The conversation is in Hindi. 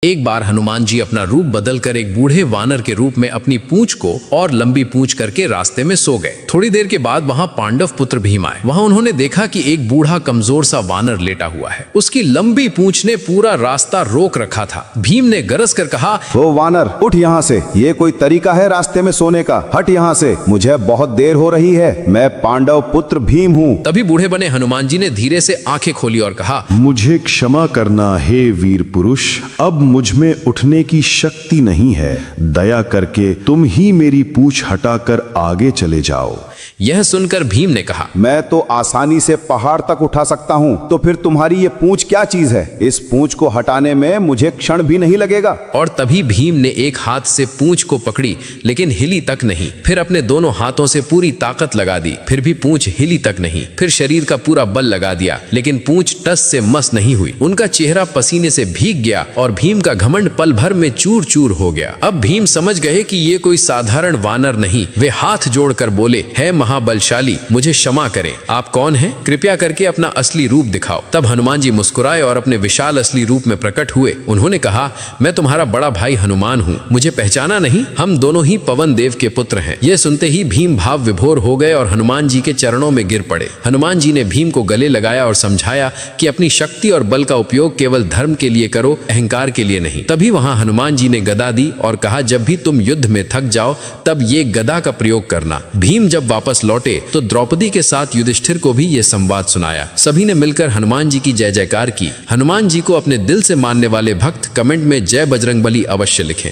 एक बार हनुमान जी अपना रूप बदलकर एक बूढ़े वानर के रूप में अपनी पूंछ को और लंबी पूंछ करके रास्ते में सो गए। थोड़ी देर के बाद वहां पांडव पुत्र भीम आए। वहां उन्होंने देखा कि एक बूढ़ा कमजोर सा वानर लेटा हुआ है। उसकी लंबी पूंछ ने पूरा रास्ता रोक रखा था। भीम ने गरज कर कहा, ओ वानर, उठ यहाँ से। ये कोई तरीका है रास्ते में सोने का? हट यहाँ से, मुझे बहुत देर हो रही है। मैं पांडव पुत्र भीम हूँ। तभी बूढ़े बने हनुमान जी ने धीरे से आंखें खोली और कहा, मुझे क्षमा करना हे वीर पुरुष, अब मुझ में उठने की शक्ति नहीं है। दया करके तुम ही मेरी पूंछ हटाकर आगे चले जाओ। यह सुनकर भीम ने कहा, मैं तो आसानी से पहाड़ तक उठा सकता हूँ, तो फिर तुम्हारी ये पूंछ क्या चीज है? इस पूंछ को हटाने में मुझे क्षण भी नहीं लगेगा। और तभी भीम ने एक हाथ से पूंछ को पकड़ी, लेकिन हिली तक नहीं। फिर अपने दोनों हाथों से पूरी ताकत लगा दी, फिर भी पूंछ हिली तक नहीं। फिर शरीर का पूरा बल लगा दिया, लेकिन पूंछ टस से मस नहीं हुई। उनका चेहरा पसीने से भीग गया और भीम का घमंड पल भर में चूर चूर हो गया। अब भीम समझ गए कि ये कोई साधारण वानर नहीं। वे हाथ जोड़कर बोले, है महाबलशाली, मुझे क्षमा करें। आप कौन हैं? कृपया करके अपना असली रूप दिखाओ। तब हनुमान जी मुस्कुराए और अपने विशाल असली रूप में प्रकट हुए। उन्होंने कहा, मैं तुम्हारा बड़ा भाई हनुमान हूँ। मुझे पहचाना नहीं? हम दोनों ही पवन देव के पुत्र हैं। यह सुनते ही भीम भाव विभोर हो गए और हनुमान जी के चरणों में गिर पड़े। हनुमान जी ने भीम को गले लगाया और समझाया कि अपनी शक्ति और बल का उपयोग केवल धर्म के लिए करो, अहंकार के लिए नहीं। तभी वहां हनुमान जी ने गदा दी और कहा, जब भी तुम युद्ध में थक जाओ तब ये गदा का प्रयोग करना। भीम जब वापस लौटे तो द्रौपदी के साथ युधिष्ठिर को भी यह संवाद सुनाया। सभी ने मिलकर हनुमान जी की जय जयकार की। हनुमान जी को अपने दिल से मानने वाले भक्त कमेंट में जय बजरंगबली अवश्य लिखें।